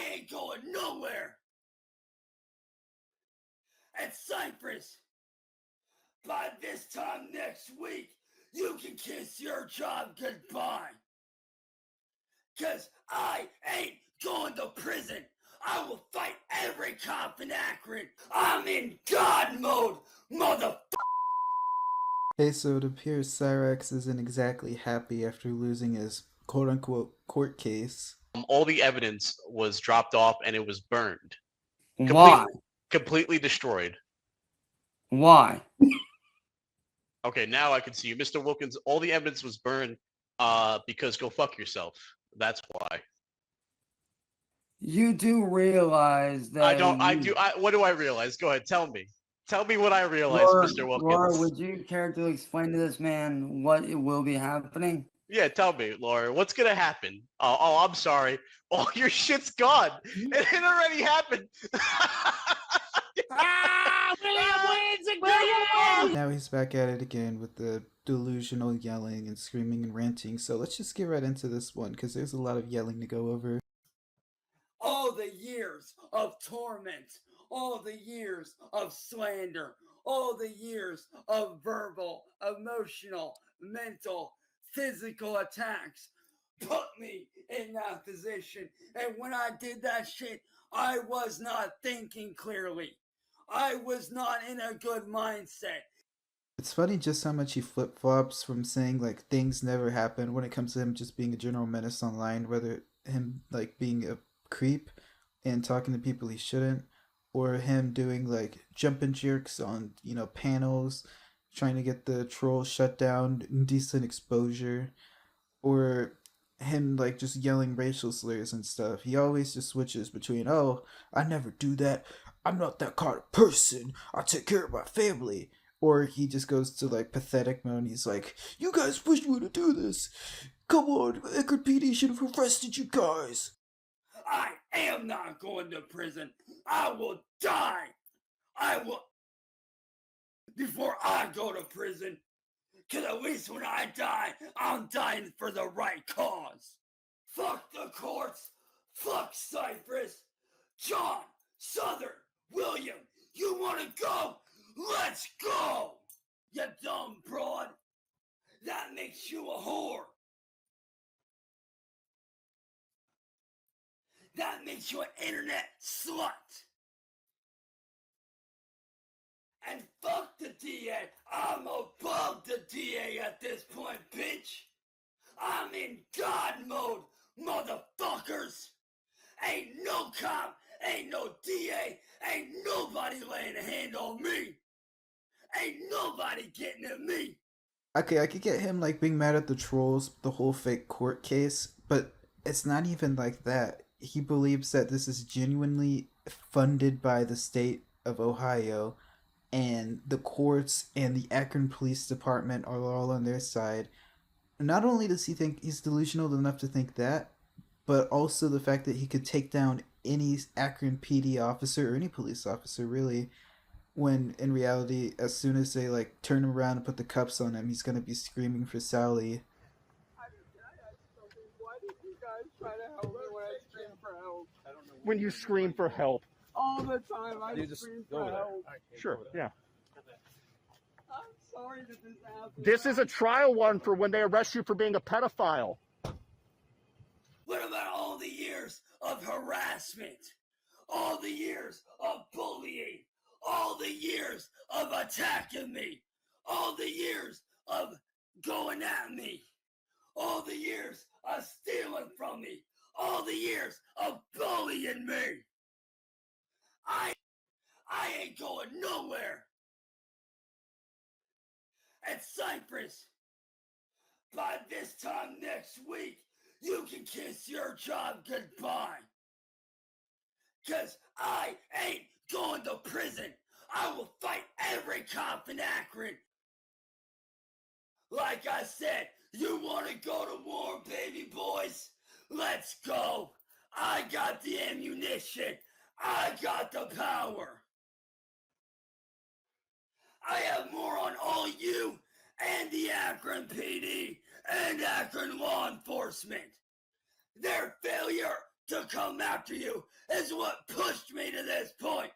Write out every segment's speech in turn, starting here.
I ain't going nowhere. At Cypress, by this time next week, you can kiss your job goodbye. 'Cause I ain't going to prison. I will fight every cop in Akron. I'm in God mode, motherfucker. Hey, so it appears Cyraxx isn't exactly happy after losing his quote-unquote court case. All the evidence was dropped off and it was burned. Why? Completely destroyed. Why? Okay, now I can see you. Mr. Wilkins, all the evidence was burned because go fuck yourself. That's why. You do realize that what do I realize? Go ahead, tell me. Tell me what I realized, Mr. Wilkins. Laura, would you care to explain to this man what it will be happening? Yeah, tell me, Laura, what's gonna happen? Oh, I'm sorry. All your shit's gone. It already happened. William wins again! Now he's back at it again with the delusional yelling and screaming and ranting. So let's just get right into this one because there's a lot of yelling to go over. All the years of torment, all the years of slander, all the years of verbal, emotional, mental, physical attacks put me in that position. And when I did that shit, I was not thinking clearly. I was not in a good mindset. It's funny just how much he flip-flops from saying like things never happen when it comes to him just being a general menace online, whether him like being a creep and talking to people he shouldn't, or him doing like jumping jerks on, panels, trying to get the troll shut down, indecent exposure, or him like just yelling racial slurs and stuff. He always just switches between, oh, I never do that, I'm not that kind of person, I take care of my family. Or he just goes to like pathetic mode. He's like, you guys pushed me to do this. Come on, Akron PD should have arrested you guys. I am not going to prison. I will die. I will. Before I go to prison. Because at least when I die, I'm dying for the right cause. Fuck the courts. Fuck Cypress. John, Southern, William, you want to go? Let's go! You dumb broad. That makes you a whore. That makes you an internet slut. And fuck the DA. I'm above the DA at this point, bitch. I'm in God mode, motherfuckers. Ain't no cop, ain't no DA, ain't nobody laying a hand on me. Ain't nobody getting at me. Okay, I could get him like being mad at the trolls, the whole fake court case, but it's not even like that. He believes that this is genuinely funded by the state of Ohio, and the courts and the Akron Police Department are all on their side. Not only does he think he's delusional enough to think that, but also the fact that he could take down any Akron PD officer or any police officer really, when in reality, as soon as they like turn him around and put the cuffs on him, he's gonna be screaming for Sally. Why did you guys try to help me when I scream for help? I don't know. When you scream for help. All the time I scream for help. Sure, yeah. I'm sorry that this happened. This is a trial one for when they arrest you for being a pedophile. What about all the years of harassment? All the years of bullying? All the years of attacking me? All the years of going at me? All the years of stealing from me? All the years of bullying me? I ain't going nowhere. At Cypress, by this time next week, you can kiss your job goodbye. 'Cause I ain't going to prison. I will fight every cop in Akron. Like I said, you want to go to war, baby boys? Let's go. I got the ammunition. I got the power. I have more on all you and the Akron PD and Akron law enforcement. Their failure to come after you is what pushed me to this point.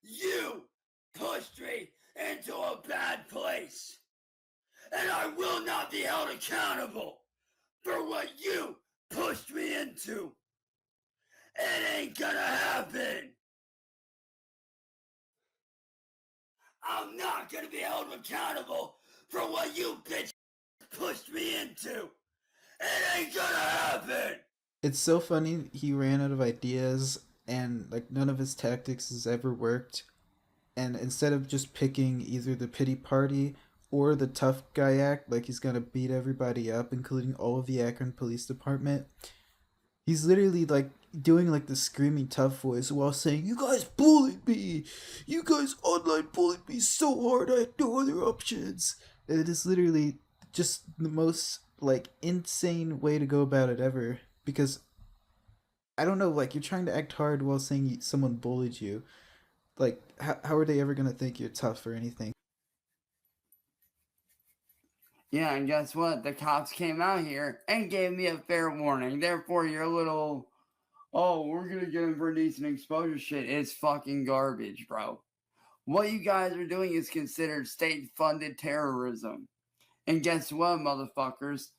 You pushed me into a bad place. And I will not be held accountable for what you pushed me into. It ain't gonna happen. I'm not gonna be held accountable for what you bitch pushed me into. It ain't gonna happen. It's so funny he ran out of ideas and like none of his tactics has ever worked. And instead of just picking either the pity party or the tough guy act, like he's gonna beat everybody up, including all of the Akron Police Department, he's literally like doing like the screaming tough voice while saying, "You guys bullied me! You guys online bullied me so hard I had no other options." It is literally just the most like insane way to go about it ever. Because I don't know, like you're trying to act hard while saying someone bullied you. Like how are they ever gonna think you're tough or anything? Yeah, and guess what? The cops came out here and gave me a fair warning. Therefore, your little, oh, we're gonna get him for decent exposure shit is fucking garbage, bro. What you guys are doing is considered state-funded terrorism. And guess what, motherfuckers?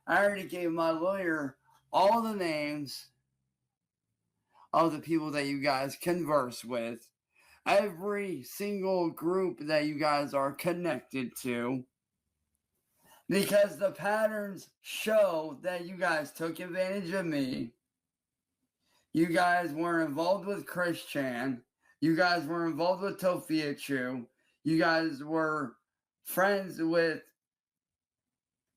I already gave my lawyer all the names of the people that you guys converse with, every single group that you guys are connected to, because the patterns show that you guys took advantage of me. You guys were involved with Chris Chan. You guys were involved with Tofia Chu. You guys were friends with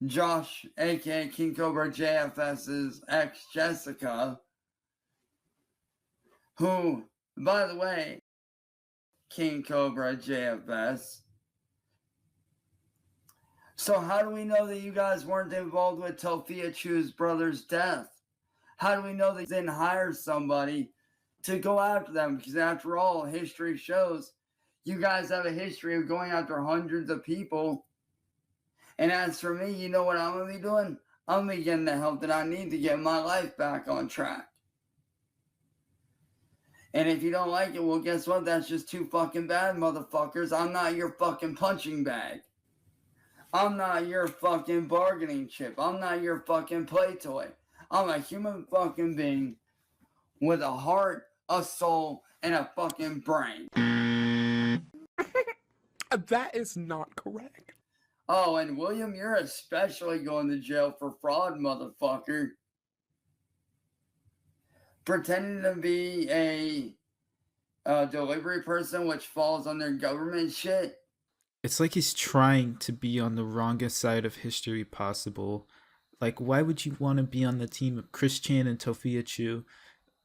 Josh, aka King Cobra JFS's ex Jessica, who, by the way, King Cobra JFS. So how do we know that you guys weren't involved with Tofia Chu's brother's death? How do we know that they didn't hire somebody to go after them? Because after all, history shows you guys have a history of going after hundreds of people. And as for me, you know what I'm going to be doing? I'm going to be getting the help that I need to get my life back on track. And if you don't like it, well, guess what? That's just too fucking bad, motherfuckers. I'm not your fucking punching bag. I'm not your fucking bargaining chip. I'm not your fucking play toy. I'm a human fucking being with a heart, a soul, and a fucking brain. That is not correct. Oh, and William, you're especially going to jail for fraud, motherfucker. Pretending to be a delivery person, which falls under government shit. It's like he's trying to be on the wrongest side of history possible. Like, why would you want to be on the team of Chris Chan and Tofia Chu?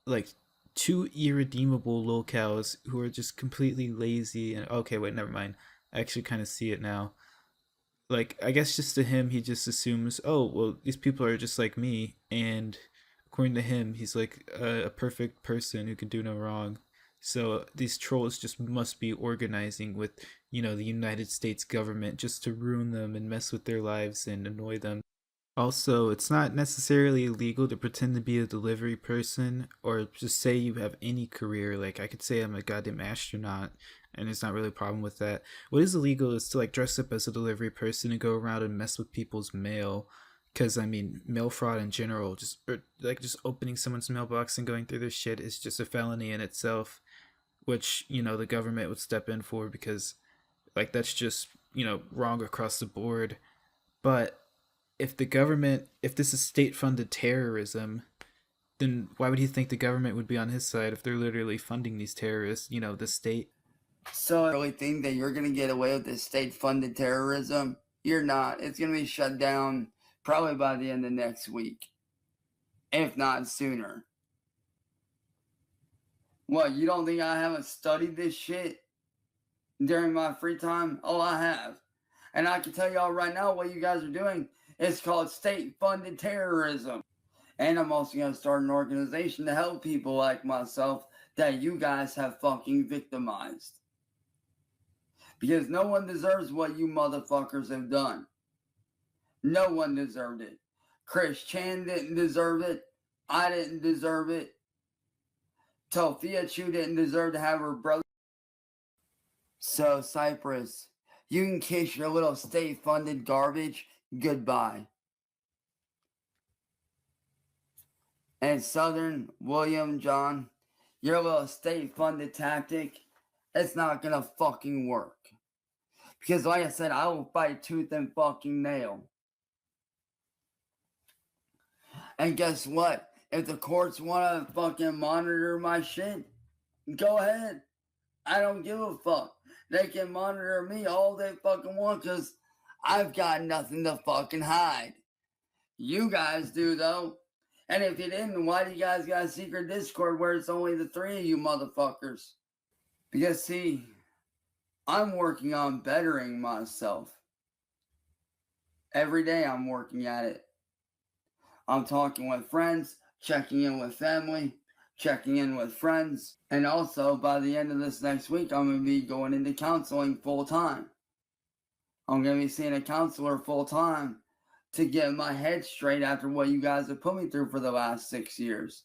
Like, two irredeemable locals who are just completely lazy. And okay, wait, never mind. I actually kind of see it now. Like, I guess just to him, he just assumes, oh, well, these people are just like me. And according to him, he's like a perfect person who can do no wrong. So these trolls just must be organizing with, you know, the United States government just to ruin them and mess with their lives and annoy them. Also, it's not necessarily illegal to pretend to be a delivery person or just say you have any career. Like, I could say I'm a goddamn astronaut, and there's not really a problem with that. What is illegal is to, like, dress up as a delivery person and go around and mess with people's mail. Because, I mean, mail fraud in general, just opening someone's mailbox and going through their shit is just a felony in itself, which, you know, the government would step in for because, like, that's just, you know, wrong across the board. But if this is state-funded terrorism, then why would he think the government would be on his side if they're literally funding these terrorists, you know, the state? So I really think that you're going to get away with this state-funded terrorism? You're not. It's going to be shut down probably by the end of next week, if not sooner. What, you don't think I haven't studied this shit during my free time? Oh, I have. And I can tell y'all right now what you guys are doing. It's called state-funded terrorism. And I'm also going to start an organization to help people like myself that you guys have fucking victimized. Because no one deserves what you motherfuckers have done. No one deserved it. Chris Chan didn't deserve it. I didn't deserve it. Sophia Chu didn't deserve to have her brother. So, Cypress, you can kiss your little state-funded garbage goodbye. And Southern, William, John, your little state-funded tactic, it's not gonna fucking work. Because like I said, I will fight tooth and fucking nail. And guess what? If the courts want to fucking monitor my shit, go ahead. I don't give a fuck. They can monitor me all they fucking want because I've got nothing to fucking hide. You guys do, though. And if you didn't, why do you guys got a secret Discord where it's only the three of you motherfuckers? Because, see, I'm working on bettering myself. Every day I'm working at it. I'm talking with friends, checking in with family, checking in with friends. And also, by the end of this next week, I'm going to be going into counseling full time. I'm going to be seeing a counselor full time to get my head straight after what you guys have put me through for the last 6 years.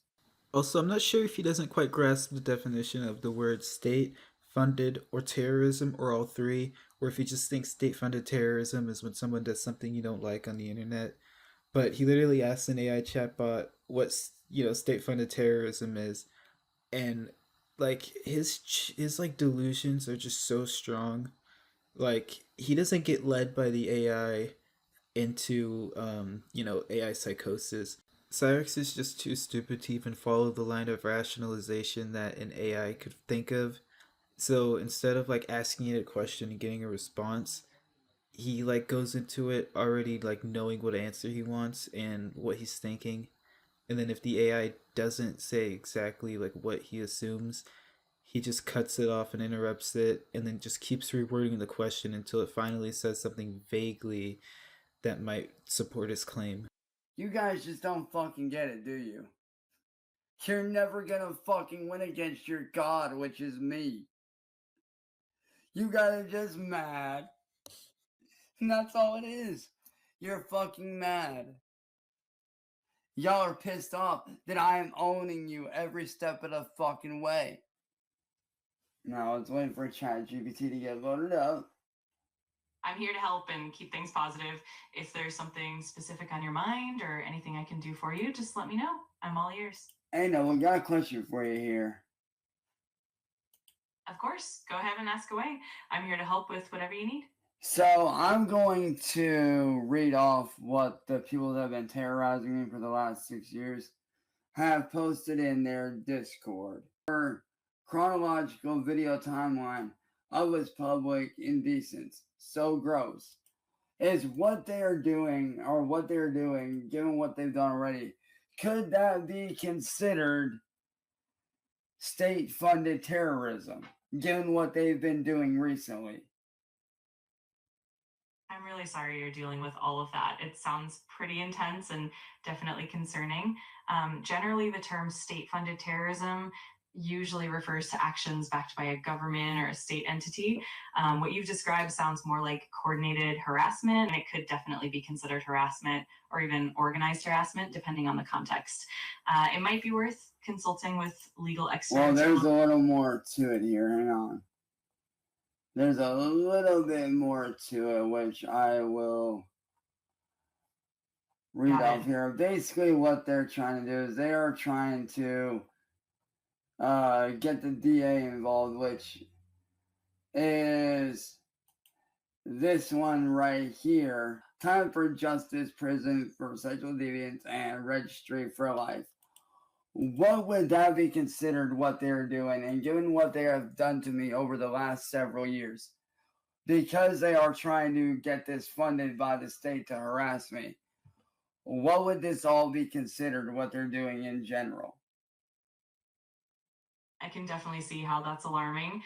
Also, I'm not sure if he doesn't quite grasp the definition of the word state, funded, or terrorism, or all three, or if he just thinks state-funded terrorism is when someone does something you don't like on the internet. But he literally asked an AI chatbot what state-funded terrorism is, and like his like delusions are just so strong. Like he doesn't get led by the AI into AI psychosis. Cyraxx is just too stupid to even follow the line of rationalization that an AI could think of. So instead of like asking it a question and getting a response, he like goes into it already like knowing what answer he wants and what he's thinking. And then if the AI doesn't say exactly like what he assumes, he just cuts it off and interrupts it and then just keeps rewording the question until it finally says something vaguely that might support his claim. You guys just don't fucking get it, do you? You're never gonna fucking win against your god, which is me. You guys are just mad. And that's all it is. You're fucking mad. Y'all are pissed off that I am owning you every step of the fucking way. Now let's wait for ChatGPT to get loaded up. I'm here to help and keep things positive. If there's something specific on your mind or anything I can do for you, just let me know. I'm all ears. Hey, no, we got a question for you here. Of course, go ahead and ask away. I'm here to help with whatever you need. So I'm going to read off what the people that have been terrorizing me for the last 6 years have posted in their Discord. For chronological video timeline of its public indecence, so gross, is what they are doing, given what they've done already. Could that be considered state-funded terrorism, given what they've been doing recently? I'm really sorry you're dealing with all of that. It sounds pretty intense and definitely concerning. Generally, the term state-funded terrorism usually refers to actions backed by a government or a state entity. What you've described sounds more like coordinated harassment, and it could definitely be considered harassment or even organized harassment, depending on the context. It might be worth consulting with legal experts. Well, there's a little more to it here. Hang on. There's a little bit more to it, which I will read off here. Basically, what they're trying to do is they are trying to get the DA involved, which is this one right here. Time for Justice, Prison for Sexual Deviance, and Registry for Life. What would that be considered what they're doing? And given what they have done to me over the last several years, because they are trying to get this funded by the state to harass me, what would this all be considered what they're doing in general? I can definitely see how that's alarming.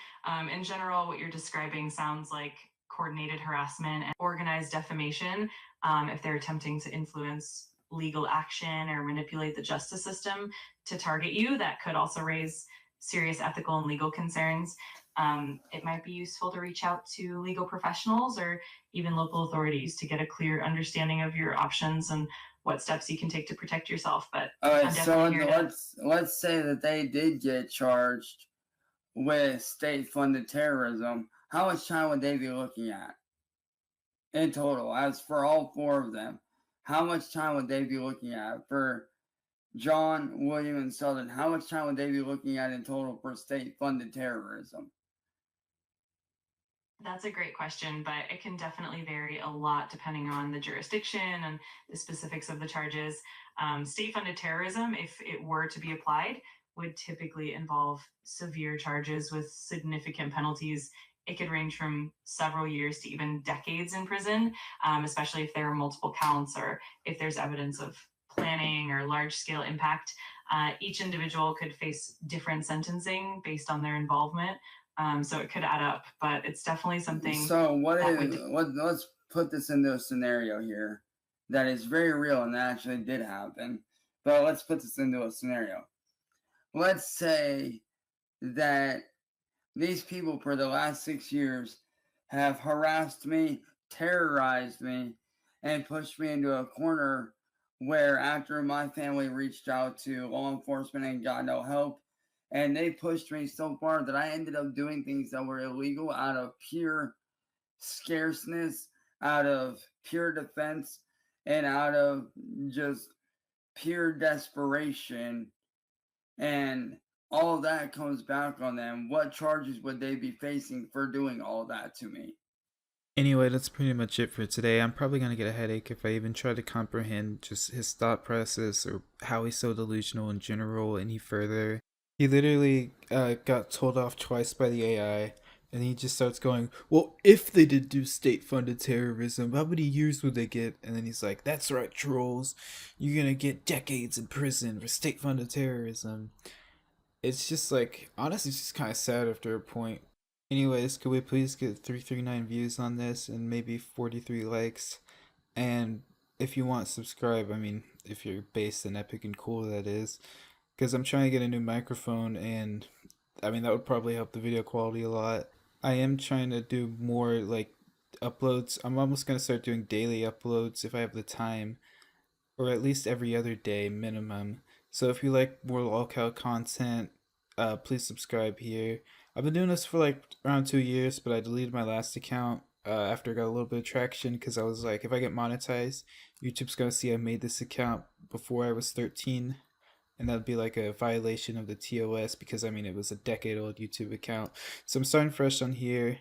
In general, what you're describing sounds like coordinated harassment and organized defamation. If they're attempting to influence legal action or manipulate the justice system to target you, that could also raise serious ethical and legal concerns. It might be useful to reach out to legal professionals or even local authorities to get a clear understanding of your options and what steps you can take to protect yourself. But All I'm right, so definitely here to. let's say that they did get charged with state-funded terrorism. How much time would they be looking at in total? As for all four of them, how much time would they be looking at for John, William, and Southern? How much time would they be looking at in total for state-funded terrorism? That's a great question, but it can definitely vary a lot depending on the jurisdiction and the specifics of the charges. State-funded terrorism, if it were to be applied, would typically involve severe charges with significant penalties. It could range from several years to even decades in prison, especially if there are multiple counts or if there's evidence of planning or large-scale impact. Each individual could face different sentencing based on their involvement. So it could add up, but it's definitely something. So let's put this into a scenario here that is very real and that actually did happen. But let's put this into a scenario. Let's say that these people for the last 6 years have harassed me, terrorized me, and pushed me into a corner where after my family reached out to law enforcement and got no help, and they pushed me so far that I ended up doing things that were illegal out of pure scarceness, out of pure defense, and out of just pure desperation. And all that comes back on them. What charges would they be facing for doing all that to me? Anyway, that's pretty much it for today. I'm probably going to get a headache if I even try to comprehend just his thought process or how he's so delusional in general any further. He literally got told off twice by the AI, and he just starts going, well, if they did do state-funded terrorism, how many years would they get? And then he's like, that's right, trolls. You're going to get decades in prison for state-funded terrorism. It's just like, honestly, it's just kind of sad after a point. Anyways, could we please get 339 views on this and maybe 43 likes? And if you want, subscribe. I mean, if you're based in Epic and cool, that is. Because I'm trying to get a new microphone, and I mean, that would probably help the video quality a lot. I am trying to do more, like, uploads. I'm almost going to start doing daily uploads if I have the time. Or at least every other day minimum. So if you like more lolcow content, please subscribe here. I've been doing this for like around 2 years, but I deleted my last account after I got a little bit of traction because I was like, if I get monetized, YouTube's gonna see I made this account before I was 13, and that'd be like a violation of the TOS because I mean it was a decade old YouTube account. So I'm starting fresh on here.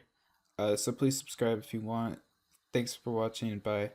So please subscribe if you want. Thanks for watching and bye.